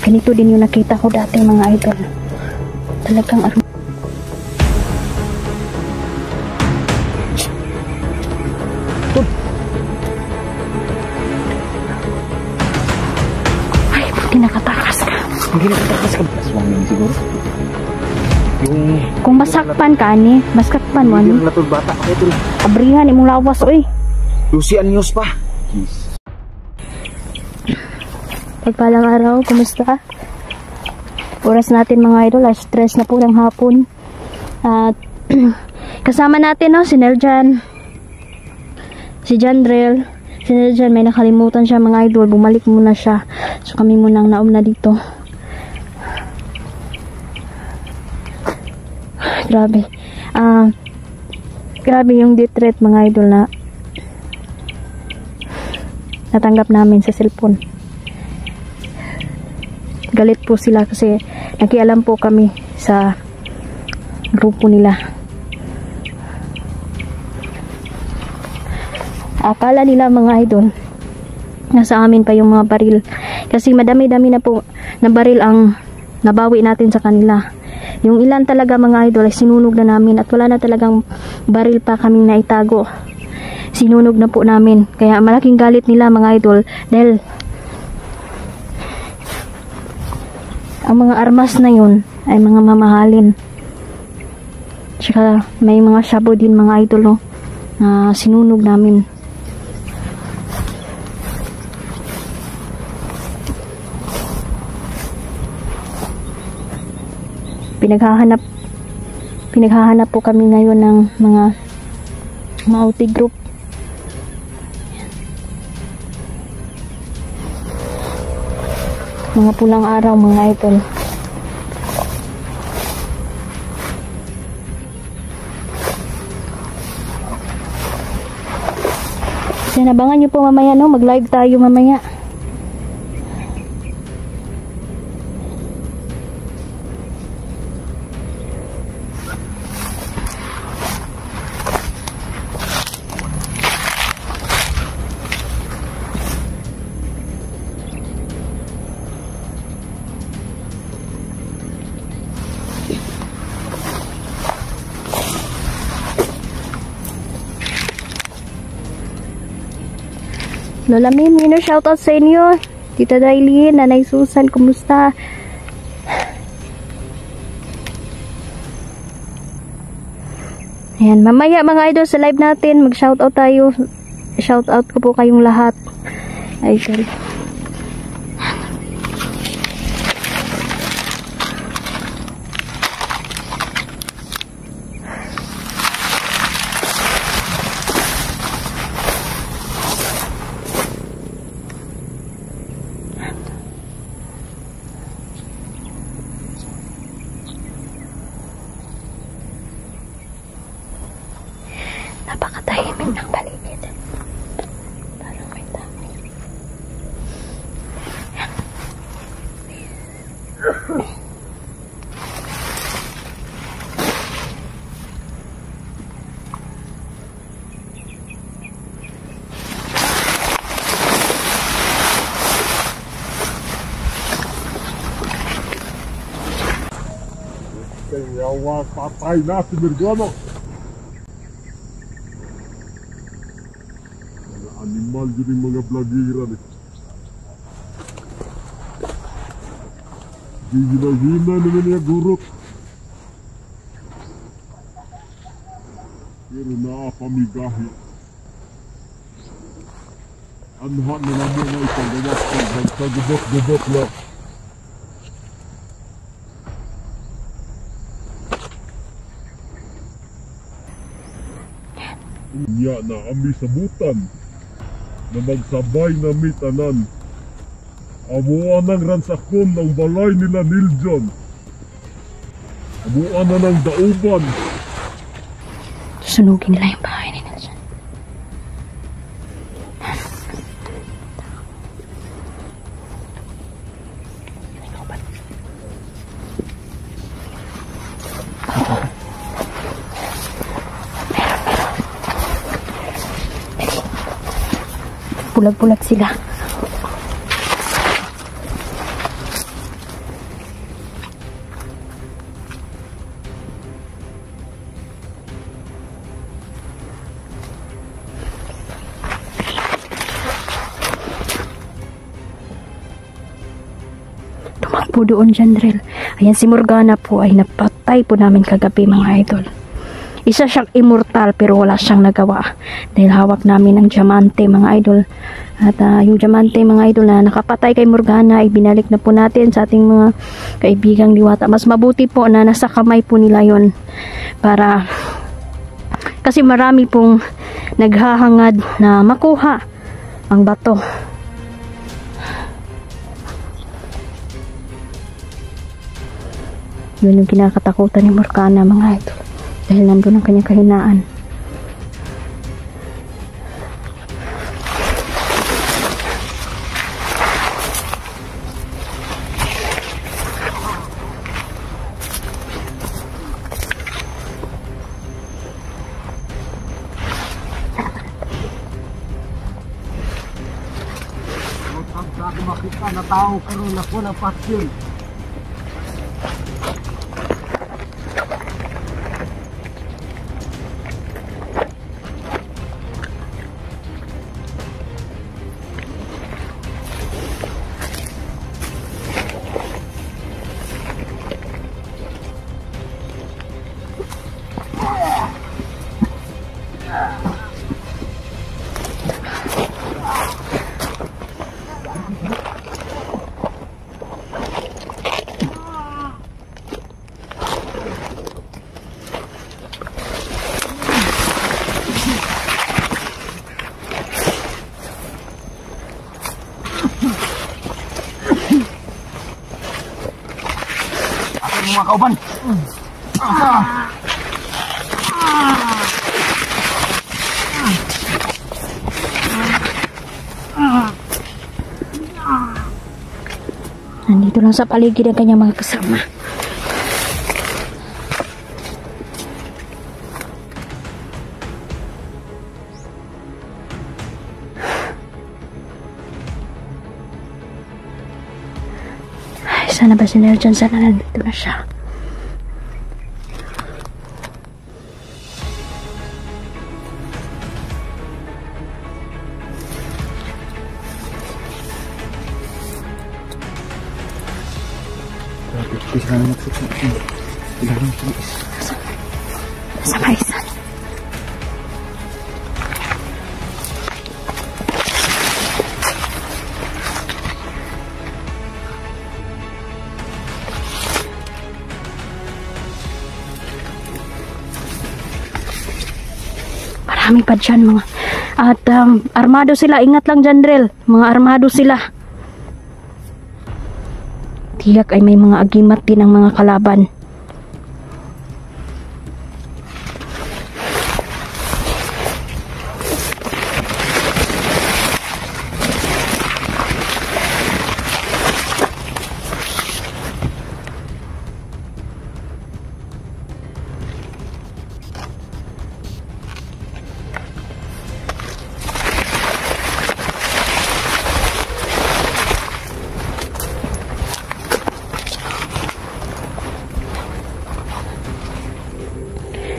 Ganito din yung nakita ko dati mga idol. Talagang ay, buti nakatakas ka. Hindi nakatakas ka. Aswang yun siguro. Yung... Kung masakpan ka ni, masakpan mo ni. Yung latod bata ako ito. Abrihan, imong lawas, oy. Lucian News pa. Pagpalang araw, kumusta? Oras natin mga idol, stress na po ng hapon. At kasama natin no, si Nerjan, si Jandrel. Si Nerjan may nakalimutan siya mga idol, bumalik muna siya. So kami munang naum na dito. Grabe. Grabe yung death threat mga idol na natanggap namin sa cellphone. Galit po sila kasi nakialam po kami sa grupo nila. Akala nila mga idol nasa amin pa yung mga baril kasi madami-dami na po na baril ang nabawi natin sa kanila. Yung ilan talaga mga idol ay sinunog na namin at wala na talagang baril pa kaming naitago. Sinunog na po namin. Kaya malaking galit nila mga idol dahil ang mga armas na yun ay mga mamahalin. Tsaka may mga shabo din mga idol no, na sinunog namin. Pinaghahanap po kami ngayon ng mga Mauti group. Mga pulang araw mga idol. Sinabangan nyo po mamaya no, mag live tayo mamaya. Lola Mimino, shoutout sa inyo. Tita Dailin, Nanay Susan, kumusta? Ayan, mamaya mga idol sa live natin, mag-shoutout tayo. Shoutout ko po kayong lahat. Ay, sorry. Napakatahimik ng paligid. Parang may tao. Kaya patay na si Mirgano. Animal yun yung mga blagiran eh. Di hina-hina naman niya gurot. Pero naapamigahi. Anha na namin na ipagawas sa gubot-gubot lang. Unya na kami sa butan na magsabay na mitanan. Abuan ng ransakon ng balay nila Niljon. Abuan na ng dauban. Sunugin nila yung bahay ni Niljon. Bulag-bulag sila. po doon, Jandrel. Ayan, si Morgana po ay napatay po namin kagabi, mga idol. Isa siyang immortal pero wala siyang nagawa dahil hawak namin ng diamante, mga idol. At yung diamante, mga idol, na nakapatay kay Morgana ay binalik na po natin sa ating mga kaibigang diwata. Mas mabuti po na nasa kamay po nila yon, para kasi marami pong naghahangad na makuha ang bato. Yun yung kinakatakutan ni Morgana, mga idol, dahil nandun ang kanyang kahinaan. Bago makita na tao karon ako ng pasyon. Mga kauban. Nandito lang sa paligid ang kanyang mga kasama. Sana ba si Nerjan? Sana nandito na siya. Bisa na maksudnya. Tidak ada tulis. Sa kaisan. Marami pa dyan, mga. At armado sila. Ingat lang, Jandrel. Mga armado sila. Tiyak ay may mga agimat din ang mga kalaban.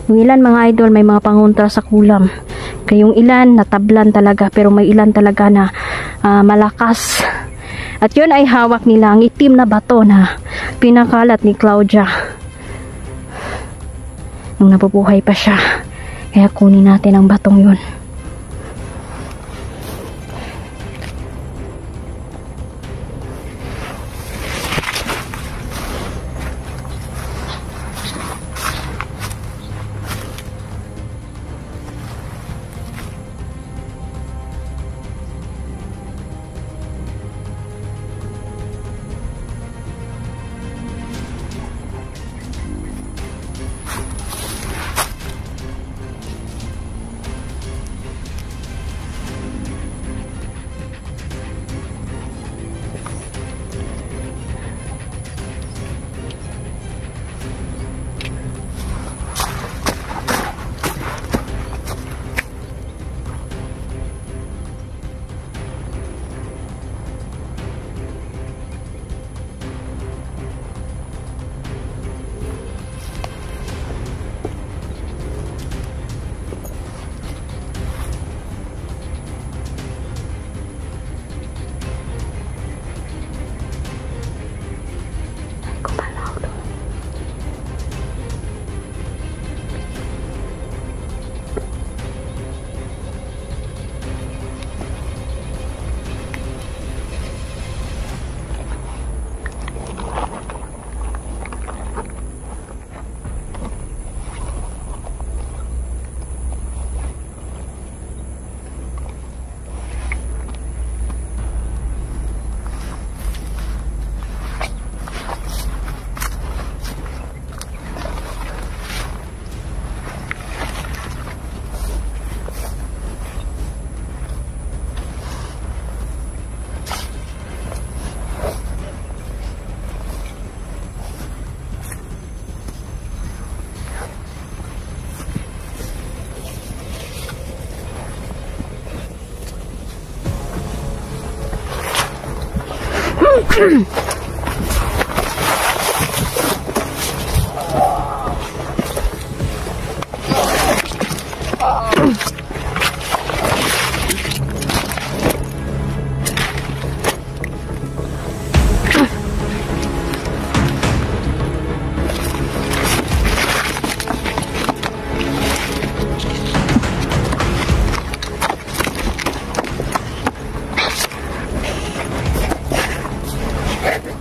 Yung ilan, mga idol, may mga pangontra sa kulam. Kayong ilan natablan talaga, pero may ilan talaga na malakas. At yun ay hawak nila ang itim na bato na pinakalat ni Claudia nung nabubuhay pa siya. Kaya kunin natin ang batong yun.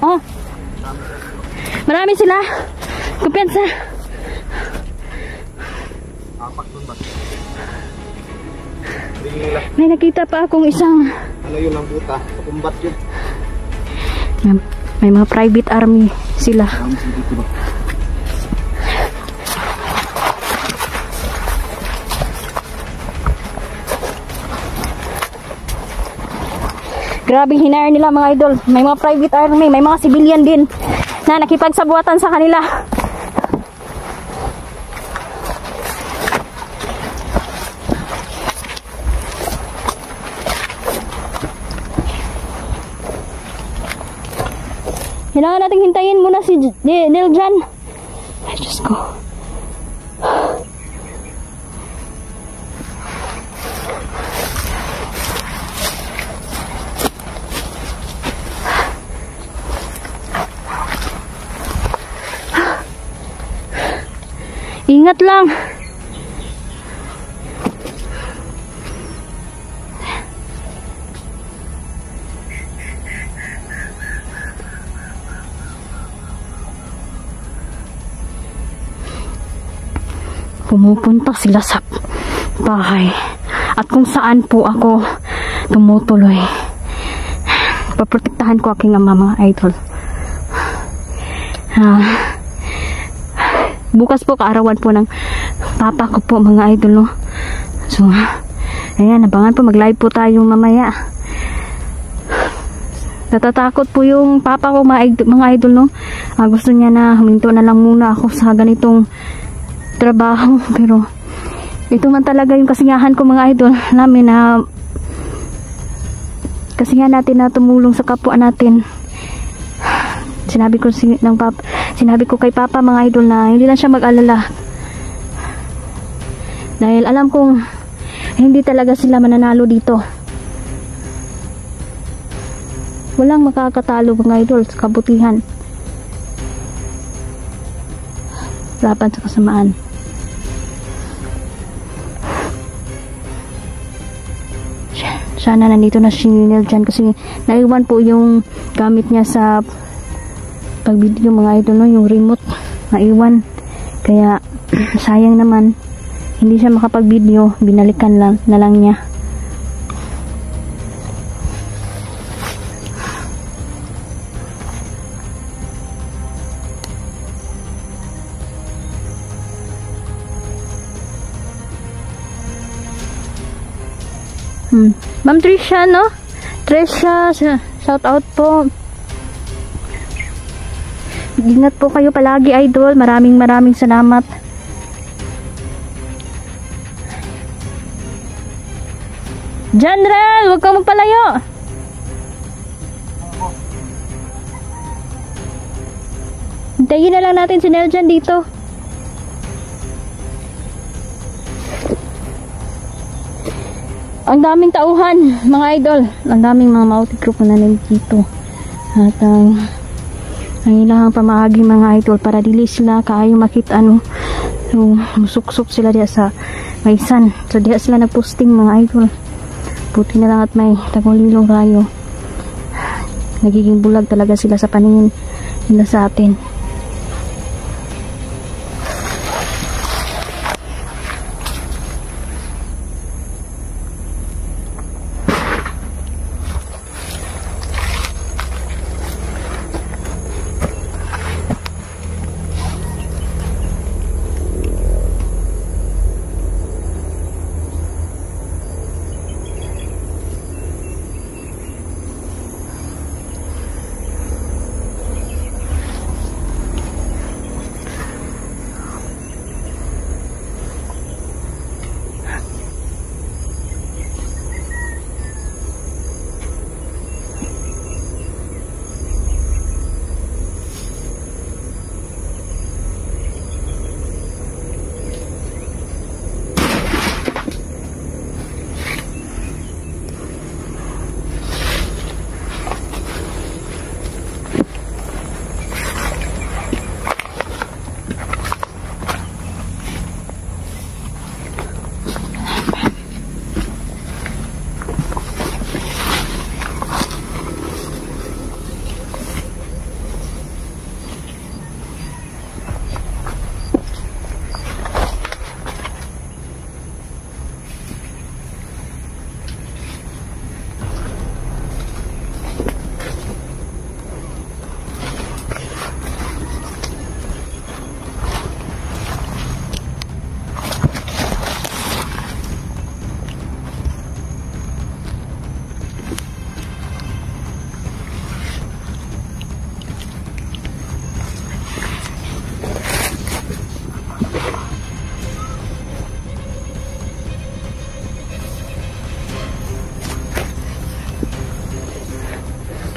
Oh. Marami sila. Kumpiyansa. May nakita pa akong isang Ano yun ang buta? Kumbat yun. may mga private army sila. Grabe hinire nila mga idol. May mga private army, may mga civilian din na nakipagsabuatan sa kanila. Kailangan natin hintayin muna si Niljan. Ay, Diyos ko. Ingat lang. Pumupunta sila sa bahay at kung saan po ako tumutuloy. Paprotektahan ko aking ama mga idol. Bukas po kaarawan po ng papa ko po mga idol, no? So ayan, abangan po, mag live po tayo mamaya. Natatakot po yung papa ko mga idol, no? Gusto niya na huminto na lang muna ako sa ganitong trabaho, pero ito man talaga yung kasiyahan ko mga idol namin, na kasiyahan natin na tumulong sa kapwa natin. Sinabi ko kay papa mga idol na hindi lang siya mag-alala, dahil alam kong hindi talaga sila mananalo dito. Walang makakatalo mga idol sa kabutihan laban sa kasamaan. Sana nandito na si Niljan kasi naiwan po yung gamit niya sa pag-video mga idol, no? Yung remote naiwan, kaya sayang naman hindi siya makapag-video, binalikan na lang niya. Ma'am Trisha, no? Trisha, shout out po. Ingat po kayo palagi idol. Maraming salamat. General, huwag kang magpalayo. Hintayin na lang natin si Niljan dito. Ang daming tauhan mga idol, ang daming mga Mauti group na nandito, at ang ilang pamahagi mga idol para dili sila kaayo makita so musuksok sila diya sa Maisan, so diya sila nagposting mga idol. Buti na lang at may tagulilong rayo, nagiging bulag talaga sila sa paningin nila sa atin.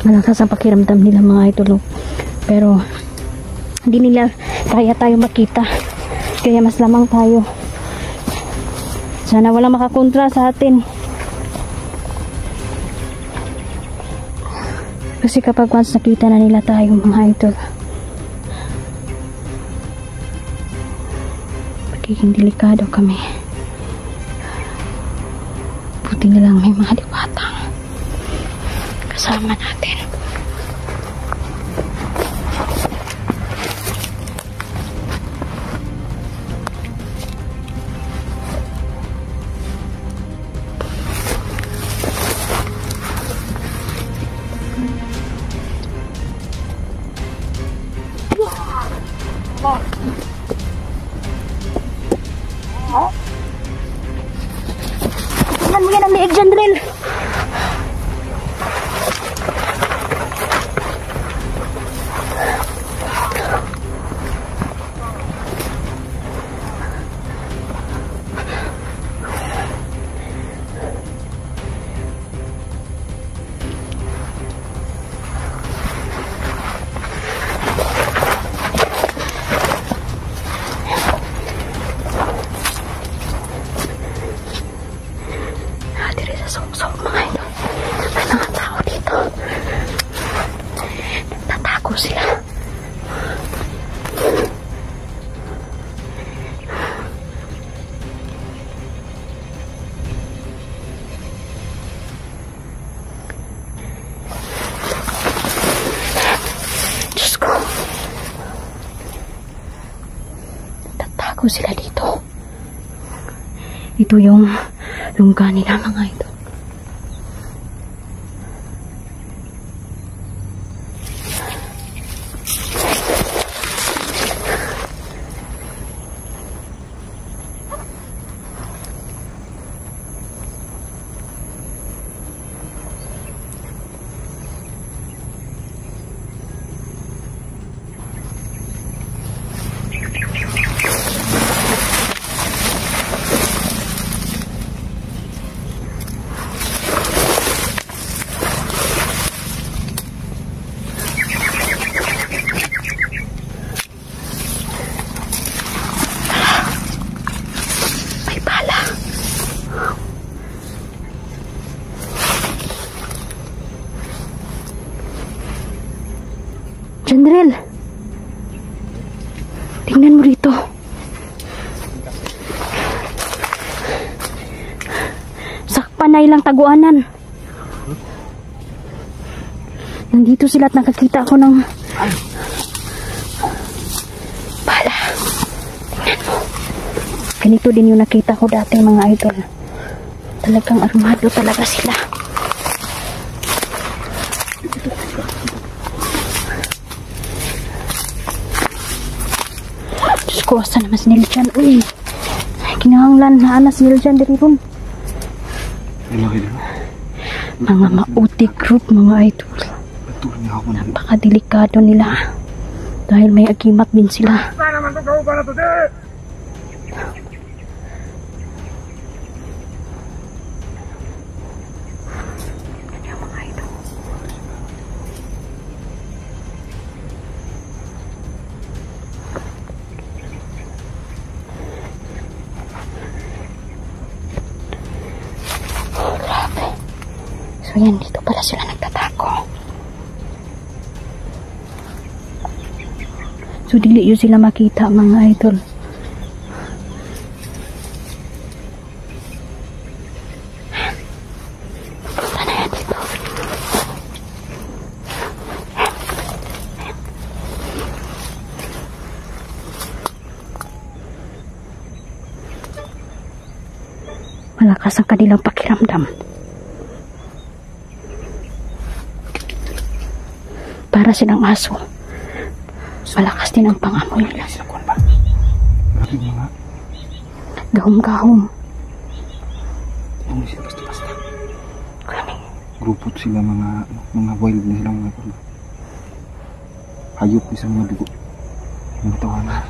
Malakas ang pakiramdam nila mga idol. Pero hindi nila kaya tayo makita. Kaya mas lamang tayo. Sana walang makakontra sa atin. Kasi kapag once nakita na nila tayo mga idol, magiging delikado kami. Buti na lang may mga diwatang kasama natin. Tingnan mo yan ang liig dyan, Drill. Sok-sok mga idol. May mga tao dito. Nagtatago sila. Diyos ko. Nagtatago sila dito. Ito yung lungga nila mga idol. Jandrel, tingnan mo rito. Sakpanay lang taguanan. Nandito sila at nakakita ako ng bala. Tingnan mo. Ganito din yung nakita ko dati mga idol. Talagang armado talaga sila. Diyos ko, asa naman si Niljan? Uy, kinahanglan na anas si Niljan dari ron. Mga mautik group mga idol. Napakadelikado nila. Dahil may agimat din sila. So yan, dito pala sila nagtatako. So dili yun sila makita mga idol. Punta na yan dito. Malakas ang kanilang pakiramdam. Para silang aso. Malakas din ang pangamoy nila. Gahom-gahom. Ano sila basta-basta? Grabe. Grupot sila mga wild na sila mga hayop sa mga dugo. Mga tawanan.